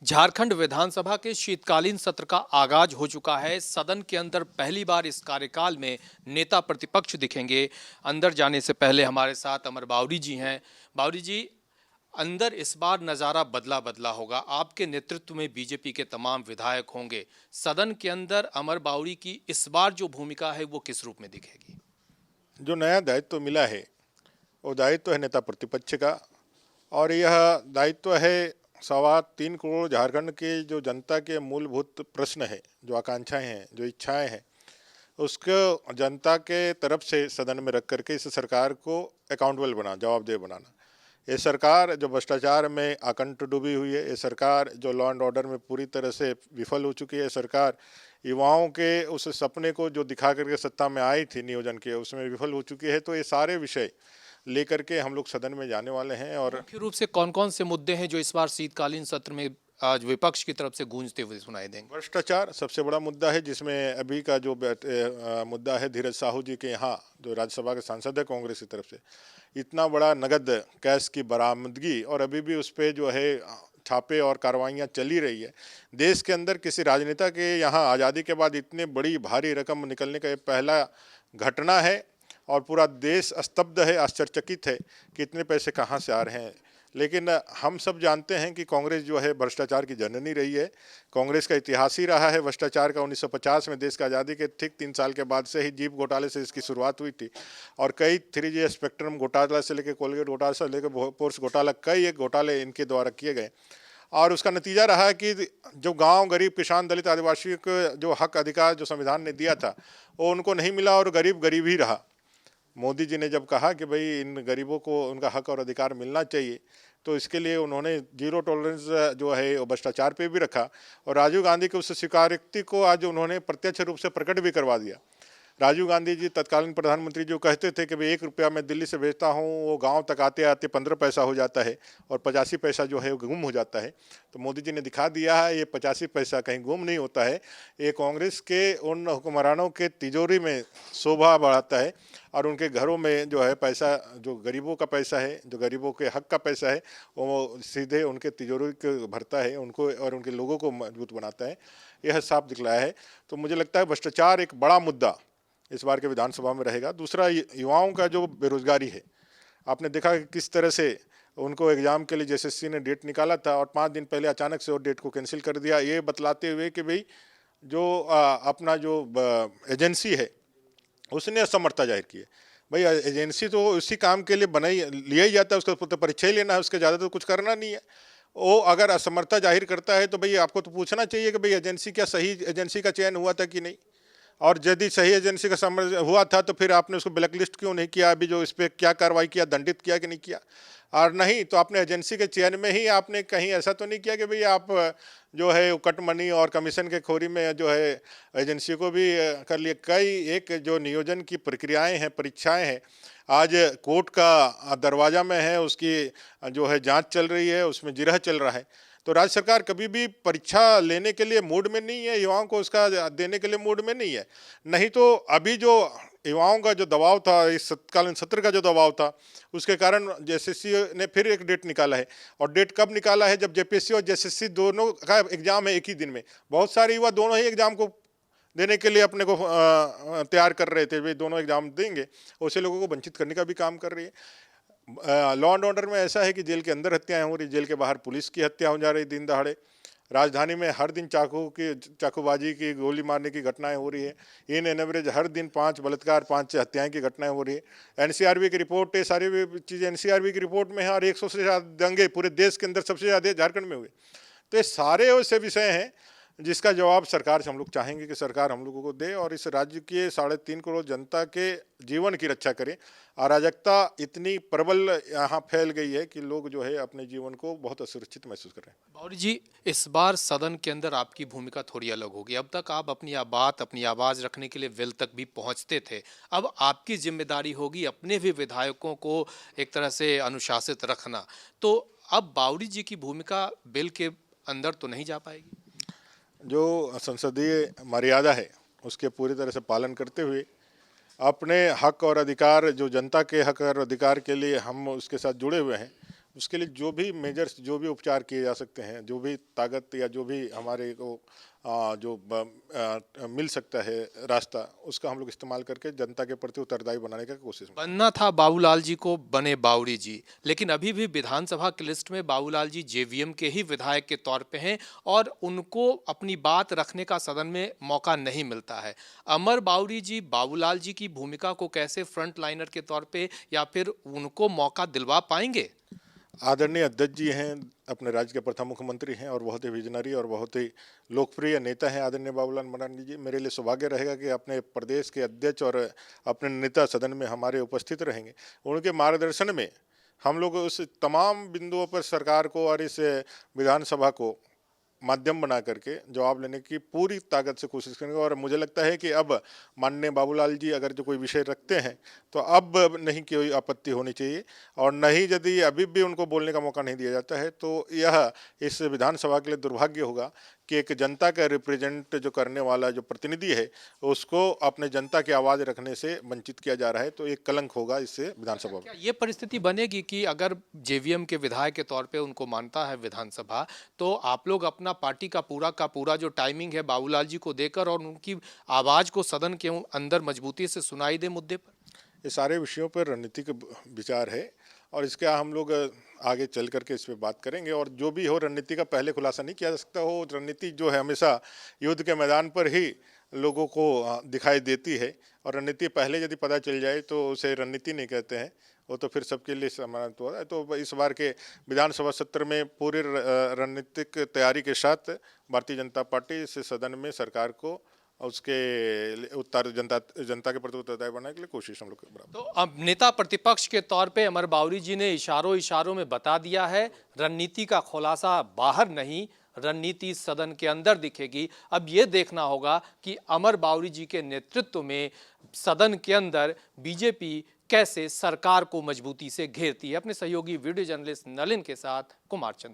झारखंड विधानसभा के शीतकालीन सत्र का आगाज हो चुका है। सदन के अंदर पहली बार इस कार्यकाल में नेता प्रतिपक्ष दिखेंगे। अंदर जाने से पहले हमारे साथ अमर बावरी जी हैं। बावरी जी, अंदर इस बार नज़ारा बदला बदला होगा। आपके नेतृत्व में बीजेपी के तमाम विधायक होंगे। सदन के अंदर अमर बावरी की इस बार जो भूमिका है वो किस रूप में दिखेगी? जो नया दायित्व मिला है वो दायित्व है नेता प्रतिपक्ष का। और यह दायित्व है 3.25 करोड़ झारखंड के जो जनता के मूलभूत प्रश्न है, जो आकांक्षाएं हैं, जो इच्छाएं हैं, उसको जनता के तरफ से सदन में रख करके इस सरकार को अकाउंटेबल बना, जवाबदेह बनाना। ये सरकार जो भ्रष्टाचार में आकंठ डूबी हुई है, ये सरकार जो लॉ एंड ऑर्डर में पूरी तरह से विफल हो चुकी है, सरकार युवाओं के उस सपने को जो दिखा करके सत्ता में आई थी नियोजन के, उसमें विफल हो चुकी है। तो ये सारे विषय लेकर के हम लोग सदन में जाने वाले हैं। और मुख्य रूप से कौन कौन से मुद्दे हैं जो इस बार शीतकालीन सत्र में आज विपक्ष की तरफ से गूंजते हुए सुनाई देंगे? भ्रष्टाचार सबसे बड़ा मुद्दा है, जिसमें अभी का जो मुद्दा है धीरज साहू जी के यहाँ, जो राज्यसभा के सांसद है कांग्रेस की तरफ से, इतना बड़ा नगद कैश की बरामदगी, और अभी भी उस पर जो है छापे और कार्रवाइयाँ चली रही है। देश के अंदर किसी राजनेता के यहाँ आज़ादी के बाद इतने बड़ी भारी रकम निकलने का ये पहला घटना है, और पूरा देश स्तब्ध है, आश्चर्यचकित है कि इतने पैसे कहाँ से आ रहे हैं। लेकिन हम सब जानते हैं कि कांग्रेस जो है भ्रष्टाचार की जननी रही है। कांग्रेस का इतिहास ही रहा है भ्रष्टाचार का। 1950 में देश की आज़ादी के ठीक 3 साल के बाद से ही जीप घोटाले से इसकी शुरुआत हुई थी, और कई 3G स्पेक्ट्रम घोटाला से लेकर कोलगेट घोटाला से लेकर पोर्स घोटाला, कई एक घोटाले इनके द्वारा किए गए। और उसका नतीजा रहा है कि जो गांव, गरीब, किसान, दलित, आदिवासी को जो हक अधिकार जो संविधान ने दिया था वो उनको नहीं मिला, और गरीब गरीब ही रहा। मोदी जी ने जब कहा कि भाई इन गरीबों को उनका हक और अधिकार मिलना चाहिए, तो इसके लिए उन्होंने जीरो टॉलरेंस जो है वो भ्रष्टाचार पे भी रखा, और राजीव गांधी के उस स्वीकारोक्ति को आज उन्होंने प्रत्यक्ष रूप से प्रकट भी करवा दिया। राजीव गांधी जी तत्कालीन प्रधानमंत्री जो कहते थे कि भाई 1 रुपया मैं दिल्ली से भेजता हूँ, वो गांव तक आते आते 15 पैसा हो जाता है, और 85 पैसा जो है वो गुम हो जाता है। तो मोदी जी ने दिखा दिया है ये 85 पैसा कहीं गुम नहीं होता है। ये कांग्रेस के उन हुक्मरानों के तिजोरी में शोभा बढ़ाता है, और उनके घरों में जो है पैसा, जो गरीबों का पैसा है, जो गरीबों के हक का पैसा है, वो सीधे उनके तिजोरी को भरता है, उनको और उनके लोगों को मजबूत बनाता है। यह साफ दिखलाया है। तो मुझे लगता है भ्रष्टाचार एक बड़ा मुद्दा इस बार के विधानसभा में रहेगा। दूसरा, युवाओं का जो बेरोजगारी है, आपने देखा कि किस तरह से उनको एग्जाम के लिए JSSC ने डेट निकाला था, और 5 दिन पहले अचानक से वो डेट को कैंसिल कर दिया, ये बतलाते हुए कि भाई जो अपना जो एजेंसी है उसने असमर्थता जाहिर की है। भाई एजेंसी तो उसी काम के लिए बनाई, लिया ही जाता है, उसका तो परीक्षा ही लेना है, उसके ज़्यादा तो कुछ करना नहीं है। वो अगर असमर्थता जाहिर करता है तो भाई आपको तो पूछना चाहिए कि भाई एजेंसी क्या सही एजेंसी का चयन हुआ था कि नहीं, और यदि सही एजेंसी का समझ हुआ था तो फिर आपने उसको ब्लैक लिस्ट क्यों नहीं किया, अभी जो इस पर क्या कार्रवाई किया, दंडित किया कि नहीं किया। और नहीं तो आपने एजेंसी के चयन में ही आपने कहीं ऐसा तो नहीं किया कि भाई आप जो है कट मनी और कमीशन के खोरी में जो है एजेंसी को भी कर लिए। कई एक जो नियोजन की प्रक्रियाएं हैं, परीक्षाएं हैं, आज कोर्ट का दरवाजा में है, उसकी जो है जांच चल रही है, उसमें जिरह चल रहा है। तो राज्य सरकार कभी भी परीक्षा लेने के लिए मूड में नहीं है, युवाओं को उसका देने के लिए मूड में नहीं है। नहीं तो अभी जो युवाओं का जो दबाव था, इस शीतकालीन सत्र का जो दबाव था, उसके कारण JSSC ने फिर एक डेट निकाला है। और डेट कब निकाला है? जब JPSC और JSSC दोनों का एग्जाम है एक ही दिन में। बहुत सारे युवा दोनों ही एग्जाम को देने के लिए अपने को तैयार कर रहे थे, वे दोनों एग्जाम देंगे, उसे लोगों को वंचित करने का भी काम कर रही है। लॉ एंड ऑर्डर में ऐसा है कि जेल के अंदर हत्याएं हो रही, जेल के बाहर पुलिस की हत्या हो जा रही दिन दहाड़े। राजधानी में हर दिन चाकूबाजी की, गोली मारने की घटनाएं हो रही है। इन एवरेज हर दिन 5 बलात्कार, 5 हत्याएं की घटनाएं हो रही है। NCRB की रिपोर्ट, ये सारी चीज़ें NCRB की रिपोर्ट में है, और 100 से ज़्यादा दंगे पूरे देश के अंदर सबसे ज़्यादा झारखंड में हुए। तो ये सारे ऐसे विषय हैं जिसका जवाब सरकार से हम लोग चाहेंगे कि सरकार हम लोगों को दे, और इस राज्य के 3.5 करोड़ जनता के जीवन की रक्षा करे। अराजकता इतनी प्रबल यहाँ फैल गई है कि लोग जो है अपने जीवन को बहुत असुरक्षित महसूस कर रहे हैं। बावरी जी, इस बार सदन के अंदर आपकी भूमिका थोड़ी अलग होगी। अब तक आप अपनी बात, अपनी आवाज़ रखने के लिए वेल तक भी पहुंचते थे। अब आपकी जिम्मेदारी होगी अपने भी विधायकों को एक तरह से अनुशासित रखना। तो अब बावरी जी की भूमिका बिल के अंदर तो नहीं जा पाएगी? जो संसदीय मर्यादा है उसके पूरी तरह से पालन करते हुए अपने हक और अधिकार, जो जनता के हक और अधिकार के लिए हम उसके साथ जुड़े हुए हैं, उसके लिए जो भी मेजर्स, जो भी उपचार किए जा सकते हैं, जो भी ताकत या जो भी हमारे को मिल सकता है रास्ता, उसका हम लोग इस्तेमाल करके जनता के प्रति उत्तरदायी बनाने का कोशिश में। बनना था बाबूलाल जी को, बने बावड़ी जी, लेकिन अभी भी विधानसभा की लिस्ट में बाबूलाल जी जेवीएम के ही विधायक के तौर पे हैं और उनको अपनी बात रखने का सदन में मौका नहीं मिलता है। अमर बावड़ी जी बाबूलाल जी की भूमिका को कैसे फ्रंट लाइनर के तौर पे या फिर उनको मौका दिलवा पाएंगे? आदरणीय अध्यक्ष जी हैं, अपने राज्य के प्रथम मुख्यमंत्री हैं और बहुत ही विजनरी और बहुत ही लोकप्रिय नेता हैं आदरणीय बाबूलाल मरांडी जी। मेरे लिए सौभाग्य रहेगा कि अपने प्रदेश के अध्यक्ष और अपने नेता सदन में हमारे उपस्थित रहेंगे। उनके मार्गदर्शन में हम लोग उस तमाम बिंदुओं पर सरकार को और इस विधानसभा को माध्यम बना करके जवाब लेने की पूरी ताकत से कोशिश करेंगे। और मुझे लगता है कि अब माननीय बाबूलाल जी अगर जो कोई विषय रखते हैं तो अब नहीं कोई आपत्ति होनी चाहिए, और नहीं यदि अभी भी उनको बोलने का मौका नहीं दिया जाता है तो यह इस विधानसभा के लिए दुर्भाग्य होगा कि एक जनता का रिप्रेजेंट जो करने वाला जो प्रतिनिधि है उसको अपने जनता की आवाज़ रखने से वंचित किया जा रहा है, तो एक कलंक होगा इससे विधानसभा में। क्या ये परिस्थिति बनेगी कि अगर जेवीएम के विधायक के तौर पे उनको मानता है विधानसभा, तो आप लोग अपना पार्टी का पूरा जो टाइमिंग है बाबूलाल जी को देकर और उनकी आवाज़ को सदन के अंदर मजबूती से सुनाई दे मुद्दे पर? ये सारे विषयों पर रणनीतिक विचार है और इसका हम लोग आगे चल करके इस पर बात करेंगे। और जो भी हो, रणनीति का पहले खुलासा नहीं किया जा सकता हो। रणनीति जो है हमेशा युद्ध के मैदान पर ही लोगों को दिखाई देती है, और रणनीति पहले यदि पता चल जाए तो उसे रणनीति नहीं कहते हैं, वो तो फिर सबके लिए समान होता है। तो इस बार के विधानसभा सत्र में पूरी रणनीतिक तैयारी के साथ भारतीय जनता पार्टी इस सदन में सरकार को उसके उत्तर जनता के प्रति उत्तरदायी बनाने के लिए कोशिश हम लोग कर रहे हैं। तो अब नेता प्रतिपक्ष के तौर पे अमर बावरी जी ने इशारों में बता दिया है, रणनीति का खुलासा बाहर नहीं, रणनीति सदन के अंदर दिखेगी। अब ये देखना होगा कि अमर बावरी जी के नेतृत्व में सदन के अंदर बीजेपी कैसे सरकार को मजबूती से घेरती है। अपने सहयोगी वीडियो जर्नलिस्ट नलिन के साथ कुमार चंद्र।